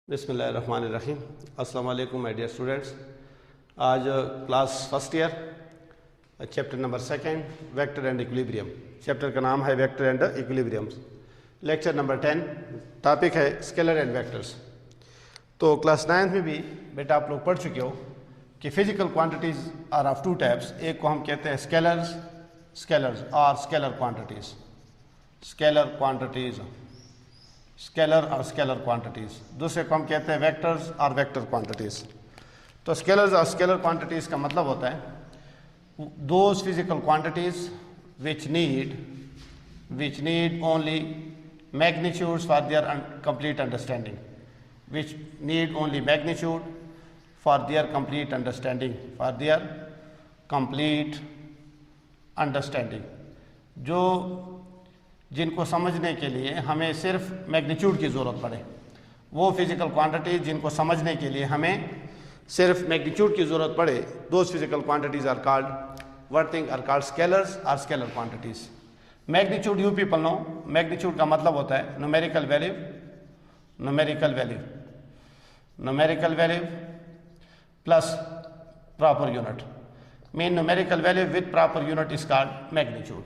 बिस्मिल्लाहिर्रहमानिर्रहीम। अस्सलाम वालेकुम माय डियर स्टूडेंट्स। आज class first year chapter number second vector and equilibrium. Chapter का नाम है vector and equilibriums. Lecture number 10, topic है स्केलर एंड वेक्टर्स। तो क्लास 9 में भी बेटा आप लोग पढ़ चुके हो कि physical quantities are of two types. एक को हम कहते हैं स्केलर्स और स्केलर क्वांटिटीज़। स्केलर और स्केलर क्वांटिटीज़। दूसरे को हम कहते हैं वेक्टर्स और वेक्टर क्वांटिटीज़। तो स्केलर्स और स्केलर क्वांटिटीज़ का मतलब होता है those physical quantities which need only magnitudes for their complete understanding, which need only magnitude for their complete understanding, जो जिनको समझने के लिए हमें सिर्फ मैग्नीट्यूड की ज़रूरत पड़े, वो फिज़िकल क्वांटिटीज़ जिनको समझने के लिए हमें सिर्फ मैग्नीट्यूड की ज़रूरत पड़े, those physical quantities are called scalars और scalar quantities. Magnitude you people know, magnitude का मतलब होता है numerical value plus proper unit. Mean numerical value with proper unit is called magnitude.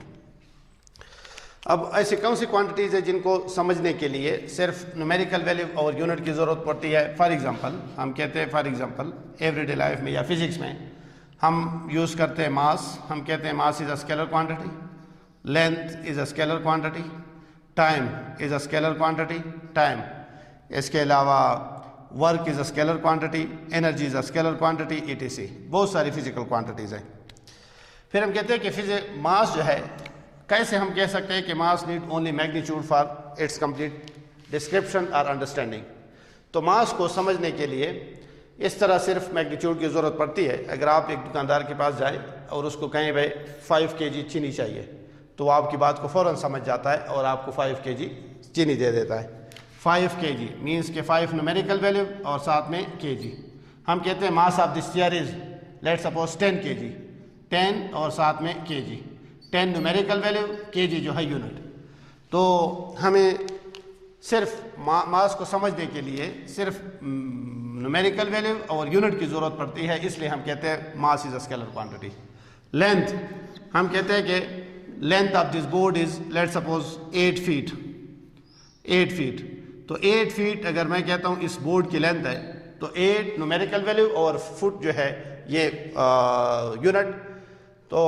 अब ऐसी कौन सी क्वांटिटीज़ है जिनको समझने के लिए सिर्फ न्यूमेरिकल वैल्यू और यूनिट की ज़रूरत पड़ती है? फॉर एग्जांपल हम कहते हैं, फॉर एग्जांपल एवरीडे लाइफ में या फिजिक्स में हम यूज़ करते हैं मास। हम कहते हैं mass is a scalar quantity, length is a scalar quantity, time is a scalar quantity, इसके अलावा work is a scalar quantity, energy is a scalar quantity, etc। बहुत सारी फिजिकल क्वांटिटीज़ हैं। फिर हम कहते हैं कि मास जो है, कैसे हम कह सकते हैं कि mass need only magnitude for its complete description और अंडरस्टैंडिंग। तो मास को समझने के लिए इस तरह सिर्फ मैग्नीट्यूड की ज़रूरत पड़ती है। अगर आप एक दुकानदार के पास जाए और उसको कहें भाई 5 kg चीनी चाहिए, तो वो आपकी बात को फ़ौरन समझ जाता है और आपको 5 kg चीनी दे देता है। 5 kg मीन्स के 5 न्यूमेरिकल वैल्यू और साथ में kg। हम कहते हैं mass of this chair is let's suppose 10 kg, 10 और साथ में kg, 10 न्यूमेरिकल वैल्यू, kg जो है यूनिट। तो हमें सिर्फ मास को समझने के लिए सिर्फ न्यूमेरिकल वैल्यू और यूनिट की ज़रूरत पड़ती है, इसलिए हम कहते हैं mass is a scalar quantity. Length, हम कहते हैं कि length of this board is let's suppose 8 feet. तो 8 फीट अगर मैं कहता हूँ इस बोर्ड की लेंथ है, तो 8 न्यूमेरिकल वैल्यू और फुट जो है ये यूनिट, तो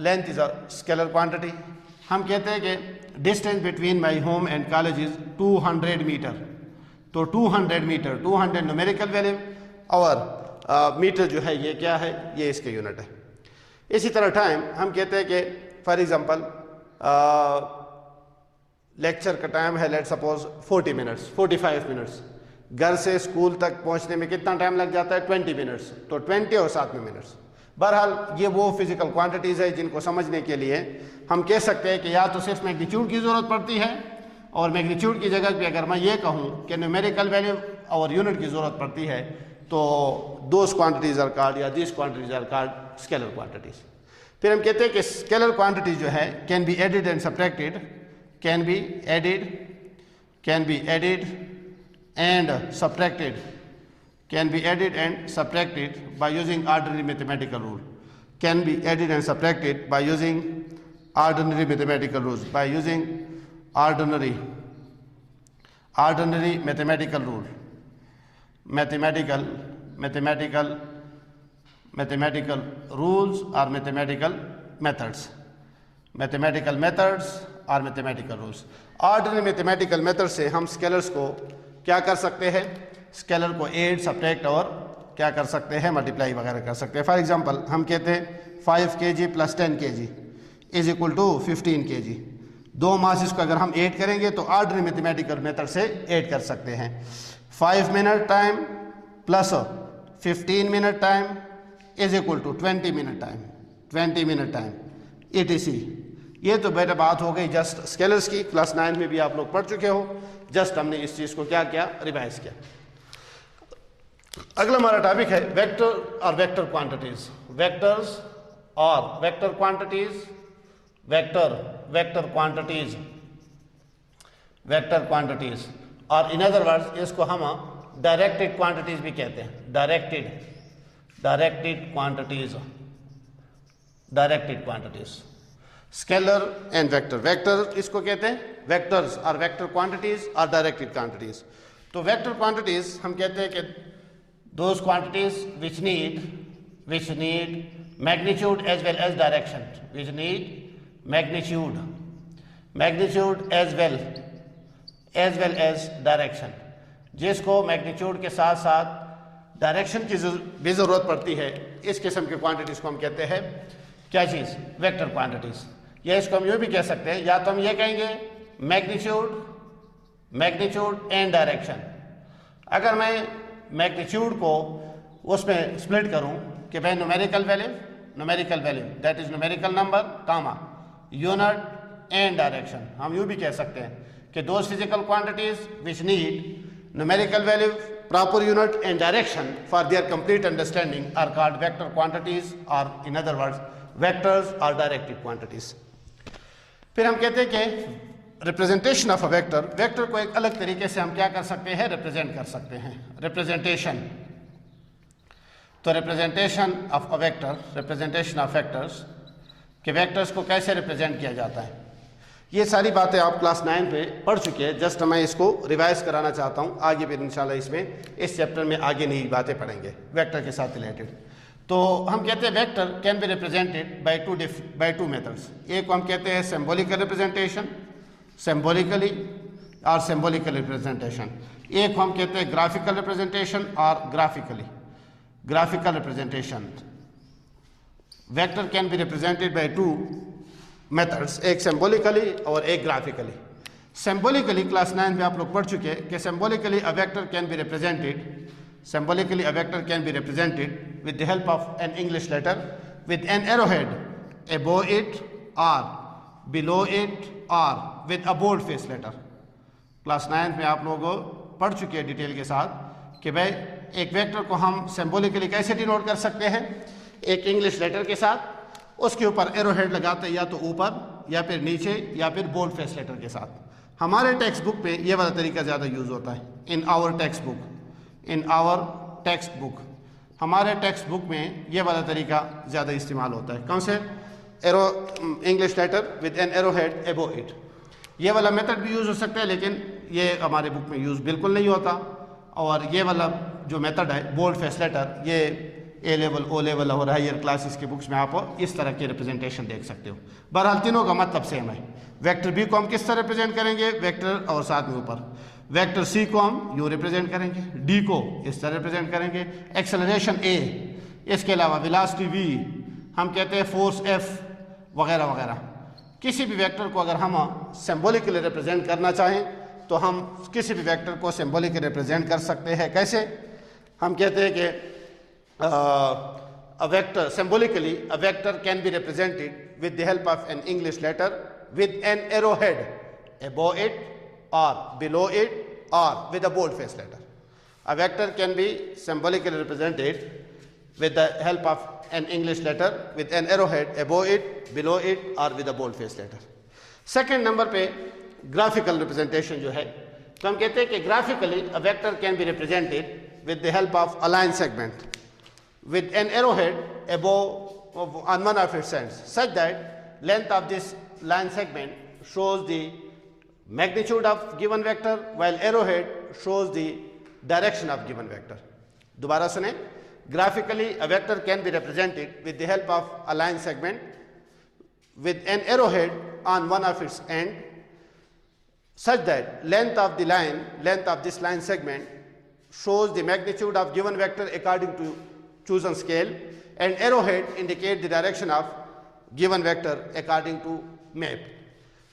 length is a scalar quantity. हम कहते हैं कि distance between my home and college is 200 metre. तो 200 मीटर, 200 न्यूमेरिकल वैल्यू और मीटर जो है ये क्या है, ये इसके यूनिट है। इसी तरह टाइम, हम कहते हैं कि फॉर एग्जांपल लेक्चर का टाइम है लेट्स सपोज 40 मिनट्स, 45 मिनट्स। घर से स्कूल तक पहुंचने में कितना टाइम लग जाता है? 20 मिनट्स। तो 20 और साथ में मिनट्स। बहरहाल ये वो फिजिकल क्वांटिटीज़ है जिनको समझने के लिए हम कह सकते हैं कि या तो सिर्फ मैग्नीट्यूड की ज़रूरत पड़ती है, और मैग्नीट्यूड की जगह पे अगर मैं ये कहूँ कि न्यूमेरिकल वैल्यू और यूनिट की ज़रूरत पड़ती है, तो दोज क्वांटिटीज़ आर कॉल्ड या this quantities are called scalar quantities. फिर हम कहते हैं कि स्केलर क्वांटिटीज जो है can be added and subtracted, can be added and subtracted by using ordinary mathematical rule. Can be added and subtracted by using ordinary mathematical rules, by using ordinary mathematical rule, mathematical rules or mathematical methods और mathematical rules. Ordinary mathematical method से हम scalars को क्या कर सकते हैं? Scalar को add, subtract और क्या कर सकते हैं? मल्टीप्लाई वगैरह कर सकते हैं। फॉर एग्जांपल हम कहते हैं 5 kg plus 10 kg is equal to 15 kg। दो मासेस को अगर हम ऐड करेंगे तो ऑर्डिनरी मैथमेटिकल मेथड से ऐड कर सकते हैं। 5 minute time plus 15 minute time is equal to 20 minute time, etc। ये तो बेटा बात हो गई जस्ट स्केलर्स की। क्लास 9 में भी आप लोग पढ़ चुके हो। जस्ट हमने इस चीज़ को क्या किया, रिवाइज किया। अगला हमारा टॉपिक है वेक्टर और वेक्टर क्वांटिटीज। वेक्टर्स और वेक्टर क्वांटिटीज, वेक्टर क्वांटिटीज और इन अदर वर्ड्स इसको हम डायरेक्टेड क्वांटिटीज भी कहते हैं, directed quantities, scalar and vector. Vector इसको कहते हैं, वेक्टर्स और वेक्टर क्वांटिटीज और डायरेक्टेड क्वांटिटीज। तो वेक्टर क्वांटिटीज हम कहते हैं कि those quantities which need magnitude as well as direction, which need magnitude as well as direction, जिसको मैग्नीट्यूड के साथ साथ डायरेक्शन की भी ज़रूरत पड़ती है, इस किस्म के क्वांटिटीज़ को हम कहते हैं क्या चीज़, वेक्टर क्वांटिटीज़। या इसको हम यूँ भी कह सकते हैं, या तो हम ये कहेंगे मैग्नीट्यूड एंड डायरेक्शन। अगर मैं मैग्नीट्यूड को उसमें स्प्लिट करूँ कि भाई numerical value that is numerical number comma unit and direction, हम यूँ भी कह सकते हैं कि those physical quantities which need numerical value, proper unit and direction for their complete understanding are called vector quantities, और in other words vectors are directed quantities. फिर हम कहते हैं कि रिप्रेजेंटेशन ऑफ अ वेक्टर को एक अलग तरीके से हम क्या कर सकते हैं, रिप्रेजेंट कर सकते हैं, रिप्रेजेंटेशन। तो representation of a vector, representation of vectors, कि वेक्टर्स को कैसे रिप्रेजेंट किया जाता है, ये सारी बातें आप क्लास 9 पे पढ़ चुके हैं। जस्ट मैं इसको रिवाइज कराना चाहता हूँ, आगे फिर इंशाल्लाह इसमें इस चैप्टर में आगे नई बातें पढ़ेंगे वेक्टर के साथ रिलेटेड। तो हम कहते हैं vector can be represented by two methods. एक को हम कहते हैं सिंबॉलिकल रिप्रेजेंटेशन, सिंबॉलिकली और सिंबॉलिकल रिप्रेजेंटेशन। एक को हम कहते हैं ग्राफिकल रिप्रेजेंटेशन और graphical representation. Vector can be represented by two methods, एक symbolically और एक graphically. Symbolically क्लास 9 में आप लोग पढ़ चुके हैं कि symbolically a vector can be represented with the help of an English letter with an arrowhead above it or below it or with a boldface letter. Class 9 में आप लोग पढ़ चुके हैं डिटेल के साथ कि भाई एक वेक्टर को हम सिंबॉलिकली कैसे डिनोट कर सकते हैं, एक इंग्लिश लेटर के साथ, उसके ऊपर एरोहेड लगाते हैं, या तो ऊपर या फिर नीचे या फिर बोल्ड फेस लेटर के साथ। हमारे टेक्स्ट बुक में ये वाला तरीका ज़्यादा यूज़ होता है। इन आवर टेक्स्ट बुक हमारे टेक्स्ट बुक में ये वाला तरीका ज़्यादा इस्तेमाल होता है। कौन से, English letter with an arrowhead above it, ये वाला मेथड भी यूज़ हो सकता है, लेकिन ये हमारे बुक में यूज़ बिल्कुल नहीं होता। और ये वाला जो मेथड है बोल्ड फेस लेटर, ये ए लेवल, ओ लेवल और हायर क्लासेस के बुक्स में आप इस तरह के रिप्रेजेंटेशन देख सकते हो। बहरहाल तीनों का मतलब सेम है। वेक्टर बी को हम किस तरह रिप्रेजेंट करेंगे, वेक्टर और साथ में ऊपर। वेक्टर सी को हम यूँ रिप्रेजेंट करेंगे, डी को इस तरह रिप्रेजेंट करेंगे, एक्सेलरेशन ए, इसके अलावा वेलोसिटी वी, हम कहते हैं फोर्स एफ वगैरह वगैरह। किसी भी वेक्टर को अगर हम सिंबॉलिकली रिप्रेजेंट करना चाहें तो हम किसी भी वेक्टर को सिंबॉलिकली रिप्रेजेंट कर सकते हैं। कैसे, हम कहते हैं कि a vector symbolically a vector can be represented with the help of an English letter with an arrowhead above it or below it or with a boldface letter. A vector can be symbolically represented with the help of an English letter with an arrowhead above it, below it or with a boldface letter. Second number पे graphical representation जो है, तो हम कहते हैं कि graphically a vector can be represented with the help of a line segment with an arrowhead above on one of its ends, such that length of this line segment shows the magnitude of given vector while arrowhead shows the direction of given vector. दोबारा सुने, graphically a vector can be represented with the help of a line segment with an arrowhead on one of its end, such that length of this line segment shows the magnitude of given vector according to chosen scale, and arrowhead indicate the direction of given vector according to map.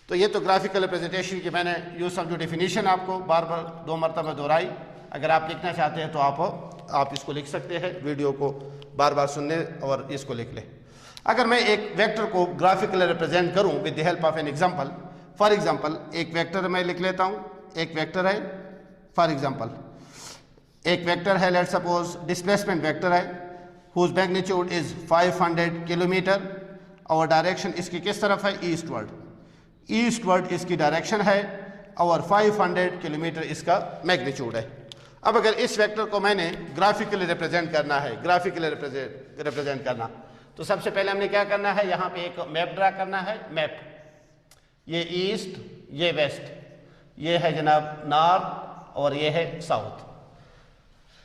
तो ये तो graphical representation की मैंने यूँ समझो definition आपको बार बार 2 मरतबा दोहराई। अगर आप लिखना चाहते हैं तो आप इसको लिख सकते हैं, वीडियो को बार बार सुनने और इसको लिख लें। अगर मैं एक वेक्टर को ग्राफिकली रिप्रेजेंट करूं with the help of an example, for example एक वेक्टर मैं लिख लेता हूं, एक वेक्टर है, फॉर एग्जांपल एक वेक्टर है, लेट्स सपोज डिस्प्लेसमेंट वेक्टर है, हुज मैग्नीट्यूड इज 500 किलोमीटर और डायरेक्शन इसकी किस तरफ है, ईस्टवर्ड इसकी डायरेक्शन है और 500 किलोमीटर इसका मैग्नीट्यूड है। अब अगर इस वेक्टर को मैंने ग्राफिकली रिप्रेजेंट करना है, ग्राफिकली रिप्रेजेंट करना, तो सबसे पहले हमने क्या करना है, यहाँ पे एक मैप ड्रा करना है। मैप, ये ईस्ट, ये वेस्ट, ये है जनाब नॉर्थ और ये है साउथ।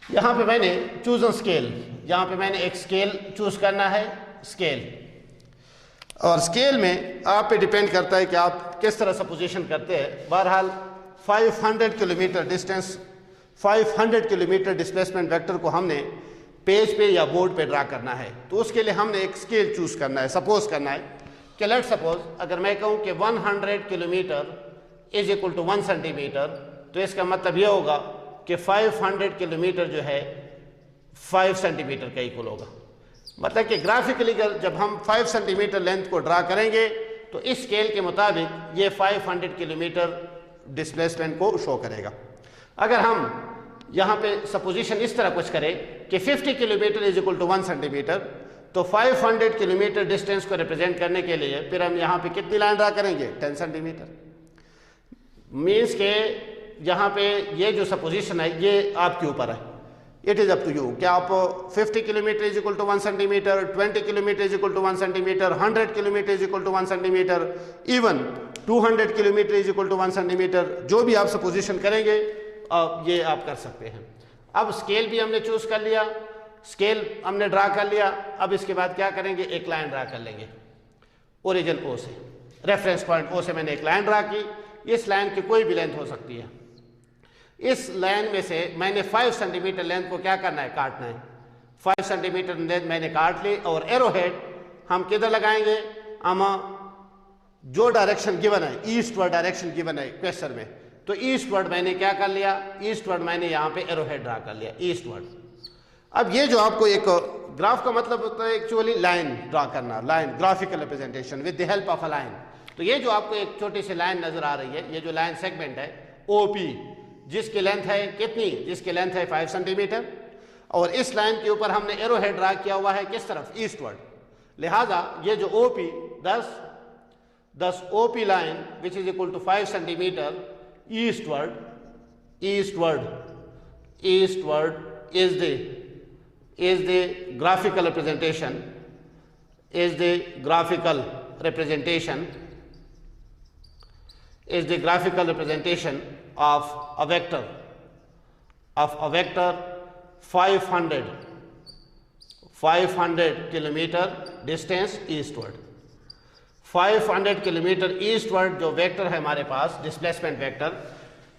यहाँ पे मैंने चूज ऑन स्केल, यहाँ पे मैंने एक स्केल चूज करना है, स्केल। और स्केल में आप पे डिपेंड करता है कि आप किस तरह से पोजीशन करते हैं। बहरहाल 500 kilometre distance, 500 kilometre displacement vector को हमने पेज पे या बोर्ड पे ड्रा करना है, तो उसके लिए हमने एक स्केल चूज करना है। सपोज करना है कि लेट सपोज अगर मैं कहूँ कि 100 kilometre is equal to 1 centimetre, तो इसका मतलब ये होगा कि 500 किलोमीटर जो है 5 सेंटीमीटर का इक्वल होगा। मतलब कि ग्राफिकली जब हम 5 सेंटीमीटर लेंथ को ड्रा करेंगे तो इस स्केल के मुताबिक ये 500 किलोमीटर डिस्प्लेसमेंट को शो करेगा। अगर हम यहाँ पे सपोजिशन इस तरह कुछ करें कि 50 kilometre is equal to 1 centimetre, तो 500 किलोमीटर डिस्टेंस को रिप्रेजेंट करने के लिए फिर हम यहाँ पे कितनी लाइन ड्रा करेंगे, 10 सेंटीमीटर। मीन्स के यहाँ पे ये जो सपोजिशन है ये आपके ऊपर है, it is up to you कि आप 50 kilometre is equal to 1 centimetre, 20 kilometre is equal to 1 centimetre, 100 kilometre is equal to 1 centimetre, even 200 kilometre is equal to 1 centimetre, जो भी आप सपोजिशन करेंगे ये आप कर सकते हैं। अब स्केल भी हमने चूज कर लिया, स्केल हमने ड्रा कर लिया। अब इसके बाद क्या करेंगे, एक लाइन ड्रा कर लेंगे ओरिजिन ओ से, रेफरेंस पॉइंट ओ से मैंने एक लाइन ड्रा की। इस लाइन की कोई भी लेंथ हो सकती है। इस लाइन में से मैंने 5 सेंटीमीटर लेंथ को क्या करना है, काटना है। 5 सेंटीमीटर लेंथ मैंने काट ली और एरो हेड हम किधर लगाएंगे, हम जो डायरेक्शन गिवन है, ईस्टवर्ड डायरेक्शन गिवन है क्वेश्चन में, तो ईस्टवर्ड मैंने क्या कर लिया, ईस्टवर्ड मैंने यहाँ पे एरो हेड ड्रा कर लिया, ईस्टवर्ड। अब ये जो आपको एक ग्राफ का मतलब होता है एक्चुअली लाइन ड्रा करना, line, graphical representation with the help of a line. तो ये जो आपको एक छोटी सी लाइन नजर आ रही है, ये जो लाइन सेगमेंट है ओपी, जिसकी लेंथ है कितनी, जिसकी लेंथ है 5 सेंटीमीटर, और इस लाइन के ऊपर हमने एरो हेड ड्रा किया हुआ है किस तरफ, ईस्टवर्ड। लिहाजा ये जो OP 10 OP line which is equal to 5 centimetre eastward is the graphical representation of a vector 500 kilometre distance eastward. 500 kilometre eastward जो वेक्टर है हमारे पास, डिस्प्लेसमेंट वेक्टर,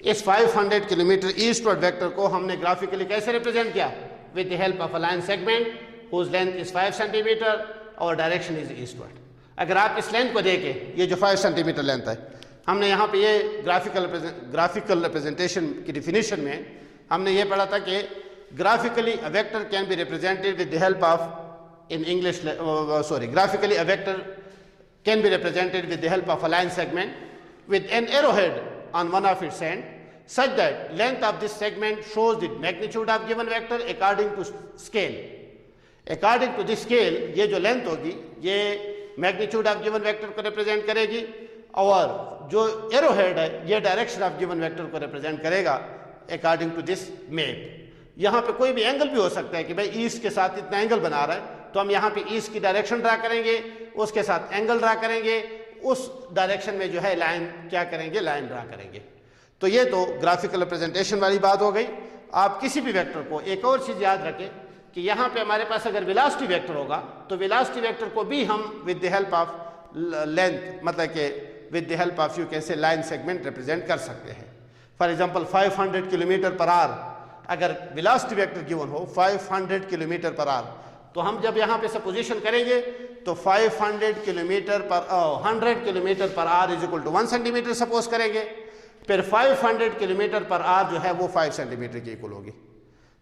इस 500 किलोमीटर ईस्टवर्ड वेक्टर को हमने ग्राफिकली कैसे रिप्रेजेंट किया, with the help of a line segment whose length is 5 centimetre और direction is eastward. अगर आप इस लेंथ को देखें, ये जो 5 सेंटीमीटर लेंथ है, हमने यहाँ पे ये ग्राफिकल रिप्रेजेंटेशन की डिफिनीशन में हमने ये पढ़ा था कि graphically a vector can be represented with the help of, in English graphically a vector can be represented with the help of a line segment with an arrowhead on one of its end, such that length of this segment shows the magnitude of given vector according to scale. According to this scale, ये जो length होगी ये magnitude of given vector को represent करेगी, और जो arrowhead है ये direction of given vector को represent करेगा according to this map. यहाँ पे कोई भी एंगल भी हो सकता है कि भाई ईस्ट के साथ इतना एंगल बना रहा है, तो हम यहाँ पे ईस्ट की डायरेक्शन ड्रा करेंगे, उसके साथ एंगल ड्रा करेंगे, उस डायरेक्शन में जो है लाइन क्या करेंगे, लाइन ड्रा करेंगे। तो ये तो ग्राफिकल रिप्रेजेंटेशन वाली बात हो गई। आप किसी भी वेक्टर को एक और चीज़ याद रखें कि यहाँ पे हमारे पास अगर वेलोसिटी वेक्टर होगा तो वेलोसिटी वेक्टर को भी हम with the help of length, मतलब कि with the help of you कैसे लाइन सेगमेंट रिप्रेजेंट कर सकते हैं। For example 500 kilometre per our, अगर वेलोसिटी वेक्टर गिवन हो 500 किलोमीटर पर आवर, तो हम जब यहाँ पे सपोजिशन करेंगे तो 500 किलोमीटर पर 100 kilometre per hour is equal to 1 centimetre suppose करेंगे, फिर 500 किलोमीटर पर आवर जो है वो 5 सेंटीमीटर की इक्वल होगी।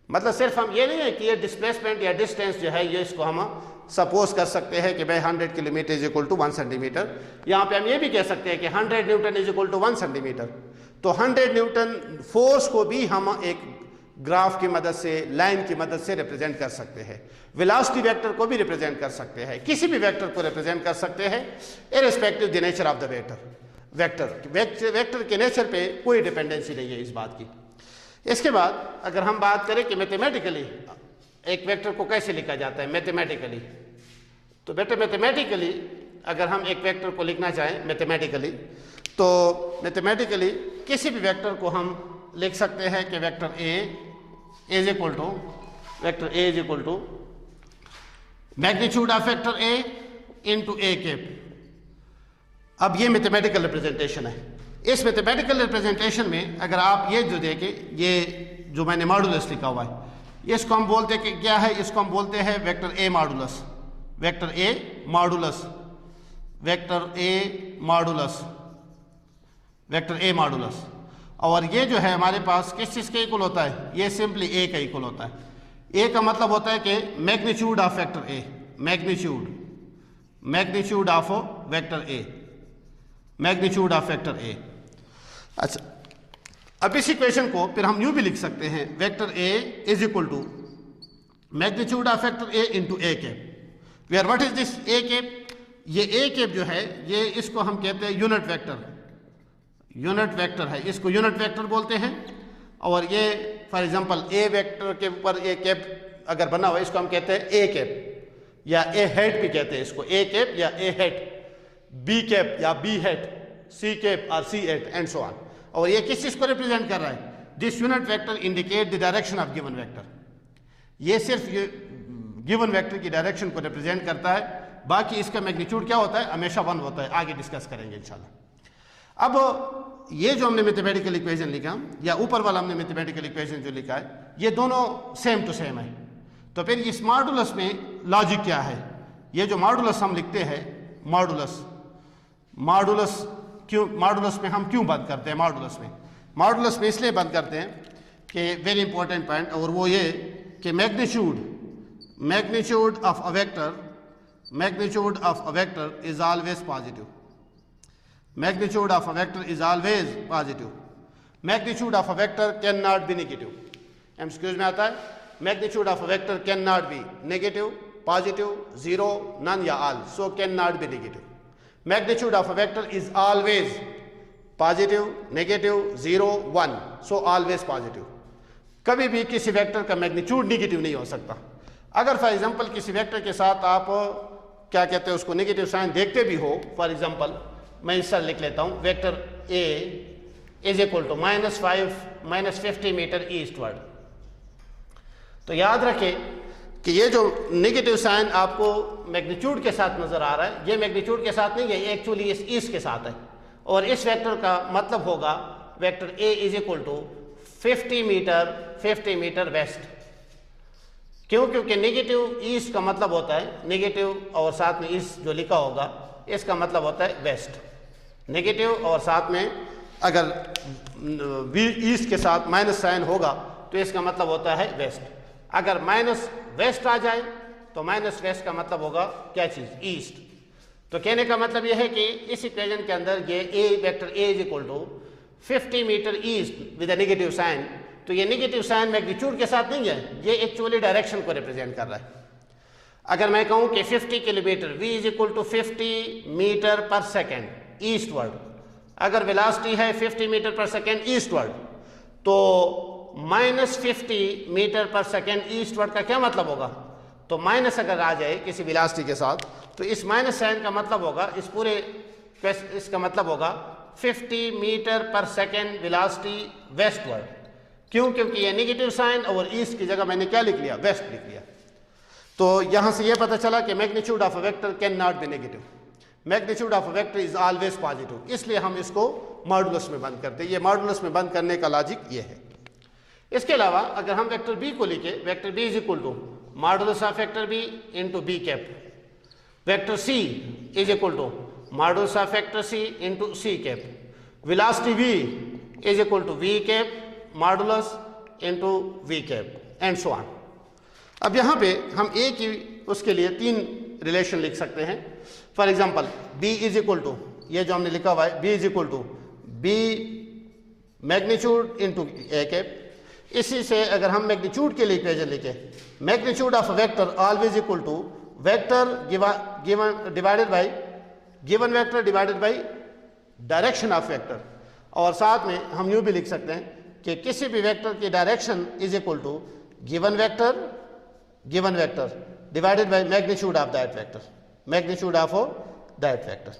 मतलब सिर्फ हम ये नहीं है कि ये डिस्प्लेसमेंट या डिस्टेंस जो है ये इसको हम सपोज कर सकते हैं कि भाई 100 kilometre is equal to 1 centimetre. यहाँ पे हम ये भी कह सकते हैं कि 100 newton is equal to 1 centimetre. तो 100 न्यूटन फोर्स को भी हम एक ग्राफ की मदद से, लाइन की मदद से रिप्रेजेंट कर सकते हैं। वेलोसिटी वेक्टर को भी रिप्रेजेंट कर सकते हैं, किसी भी वेक्टर को रिप्रेजेंट कर सकते हैं irrespective the nature of the vector. Vector के नेचर पे कोई डिपेंडेंसी नहीं है इस बात की। इसके बाद अगर हम बात करें कि मैथमेटिकली एक वेक्टर को कैसे लिखा जाता है मैथमेटिकली, तो बेटा मैथमेटिकली अगर हम एक वेक्टर को लिखना चाहें मैथमेटिकली, तो मैथमेटिकली किसी भी वेक्टर को हम लिख सकते हैं कि vector A is equal to magnitude of vector A into A cap. अब ये मैथमेटिकल रिप्रेजेंटेशन है। इस मैथमेटिकल रिप्रेजेंटेशन में अगर आप ये जो देखें, ये जो मैंने मॉडुलस लिखा हुआ है, इसको हम बोलते हैं कि क्या है, इसको हम बोलते हैं vector A modulus, vector A modulus, vector A modulus, vector A modulus. और ये जो है हमारे पास किस चीज़ के इक्वल होता है, ये सिंपली ए का इक्वल होता है। ए का मतलब होता है कि magnitude of vector A, magnitude of vector A, magnitude of vector ए। अच्छा, अब इस इक्वेशन को फिर हम यूं भी लिख सकते हैं, vector A is equal to magnitude of vector A into A cap, where what is this A cap. ये ए कैप जो है ये इसको हम कहते हैं यूनिट वेक्टर, यूनिट वेक्टर है, इसको यूनिट वेक्टर बोलते हैं। और ये फॉर एग्जांपल ए वेक्टर के ऊपर ए कैप अगर बना हुआ है, इसको हम कहते हैं ए कैप या ए हेड भी कहते हैं इसको, ए कैप या ए हेड, बी कैप या बी हेड, सी कैप और सी हेड एंड सो ऑन। और ये किस चीज को रिप्रेजेंट कर रहा है, this unit vector indicate the direction of given vector. ये सिर्फ गिवन वेक्टर की डायरेक्शन को रिप्रेजेंट करता है, बाकी इसका मैग्नीट्यूड क्या होता है, हमेशा 1 होता है। आगे डिस्कस करेंगे इंशाल्लाह। अब ये जो हमने मैथमेटिकल इक्वेशन लिखा या ऊपर वाला हमने मैथमेटिकल इक्वेशन जो लिखा है, ये दोनों सेम टू सेम है। तो फिर इस मॉडुलस में लॉजिक क्या है, ये जो मॉडुलस हम लिखते हैं, मॉडुलस क्यों, मॉडुलस में हम क्यों बंद करते हैं, मॉडुलस में इसलिए बंद करते हैं कि वेरी इंपॉर्टेंट पॉइंट, और वो ये कि magnitude of a vector is always positive, magnitude of a vector is always positive, magnitude of a vector can not be negative. MCQs में आता है magnitude of a vector can not be negative, positive, zero, none या all, so can not be negative. Magnitude of a vector is always positive, negative, zero, 1, so always positive. कभी भी किसी vector का magnitude negative नहीं हो सकता। अगर for example किसी वेक्टर के साथ आप क्या कहते हैं उसको नेगेटिव साइन देखते भी हो, फॉर एग्जांपल मैं इस तरह लिख लेता हूं, vector A is equal to -50 metre eastward, तो याद रखें कि ये जो नेगेटिव साइन आपको मैग्नीट्यूड के साथ नजर आ रहा है, ये मैग्नीट्यूड के साथ नहीं है, ये एक्चुअली इस ईस्ट के साथ है। और इस वेक्टर का मतलब होगा vector A is equal to 50 metre west. क्यों? क्योंकि नेगेटिव ईस्ट का मतलब होता है नेगेटिव और साथ में ईस्ट जो लिखा होगा इसका मतलब होता है वेस्ट। नेगेटिव और साथ में अगर ईस्ट के साथ माइनस साइन होगा तो इसका मतलब होता है वेस्ट। अगर माइनस वेस्ट आ जाए तो माइनस वेस्ट का मतलब होगा क्या चीज, ईस्ट। तो कहने का मतलब यह है कि इस इक्वेशन के अंदर ये A vector A is equal to 50 metre east with a negative sign, तो ये नेगेटिव साइन मैग्नीट्यूड के साथ नहीं है, ये एक्चुअली डायरेक्शन को रिप्रेजेंट कर रहा है। अगर मैं कहूं कि 50 kilometre v is equal to 50 metre per second eastward, अगर वेलोसिटी है 50 मीटर पर सेकेंड ईस्टवर्ड, तो -50 मीटर पर सेकेंड ईस्टवर्ड का क्या मतलब होगा? तो माइनस अगर आ जाए किसी वेलोसिटी के साथ तो इस माइनस साइन का मतलब होगा इस पूरे इसका मतलब होगा 50 metre per second velocity westward. क्यों? क्योंकि ये नेगेटिव साइन और ईस्ट की जगह मैंने क्या लिख लिया, वेस्ट लिख लिया। तो यहां से ये पता चला कि magnitude of a vector can not be negative, magnitude of a vector is always positive, इसलिए हम इसको मॉडुलस में बंद करते हैं। ये मॉडुलस में बंद करने का लॉजिक ये है। इसके अलावा अगर हम वेक्टर बी को लिखे, vector B is equal to modulus of vector B into B cap, vector C is equal to modulus of vector C into C cap, velocity V is equal to V cap modulus into V cap and so on. अब यहाँ पे हम एक ही उसके लिए 3 relation लिख सकते हैं। For example b is equal to, ये जो हमने लिखा हुआ है b is equal to b magnitude into A cap. इसी से अगर हम मैग्नीट्यूड के लिए इक्वेशन लिखे, magnitude of vector always equal to vector given divided by given vector divided by direction of vector. और साथ में हम यूँ भी लिख सकते हैं कि किसी भी वेक्टर की direction is equal to given vector divided by magnitude of that vector, magnitude of that vector.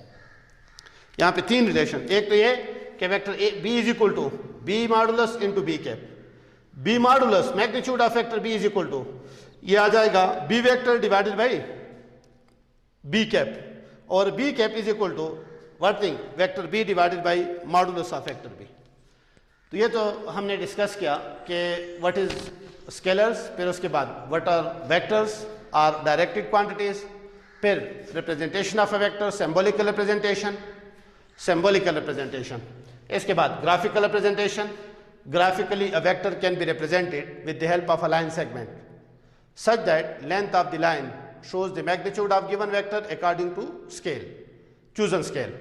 यहाँ पे तीन रिलेशन, एक तो ये कि vector A B is equal to B modulus into B cap, B modulus magnitude of vector B is equal to ये आ जाएगा B vector divided by B cap, और B cap is equal to what thing vector B divided by modulus of vector B. तो ये तो हमने discuss किया कि व्हाट इज स्केलर्स, फिर उसके बाद what are vectors are directed quantities, फिर representation of a vector, symbolical representation, symbolical representation, इसके बाद graphical representation. Graphically a vector can be represented with the help of a line segment such that length of the line shows the magnitude of given vector according to scale, chosen scale,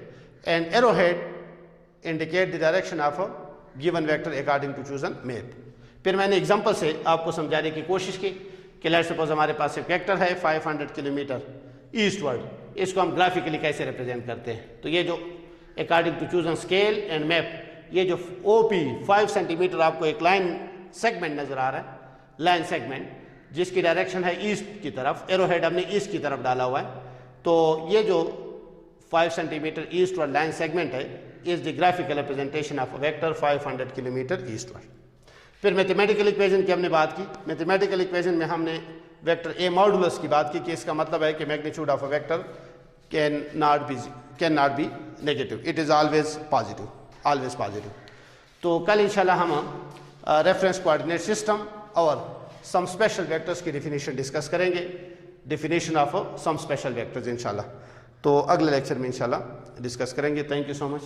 and arrowhead indicate the direction of a given vector according to chosen map। फिर मैंने example से आपको समझाने की कोशिश की कि let's suppose हमारे पास एक वेक्टर है 500 किलोमीटर ईस्टवर्ड, इसको हम ग्राफिकली कैसे रिप्रेजेंट करते हैं। तो ये जो according to chosen scale and map, ये जो OP 5 सेंटीमीटर आपको एक लाइन सेगमेंट नजर आ रहा है, लाइन सेगमेंट जिसकी डायरेक्शन है ईस्ट की तरफ, एरोहेड हमने ईस्ट की तरफ डाला हुआ है, तो ये जो 5 सेंटीमीटर ईस्टवर्ड लाइन सेगमेंट है is the graphical representation of vector 500 kilometre eastward. फिर मैथमेटिकल इक्वेशन की हमने बात की। मैथमेटिकल इक्वेशन में हमने वेक्टर ए मॉडुलस की बात की कि इसका मतलब है कि magnitude of a vector can not be negative, it is always positive. तो कल इंशाल्लाह हम रेफरेंस कोऑर्डिनेट सिस्टम और सम स्पेशल वेक्टर्स की डेफिनेशन डिस्कस करेंगे, definition of some special vectors इंशाल्लाह। तो अगले लेक्चर में इंशाल्लाह डिस्कस करेंगे। Thank you so much.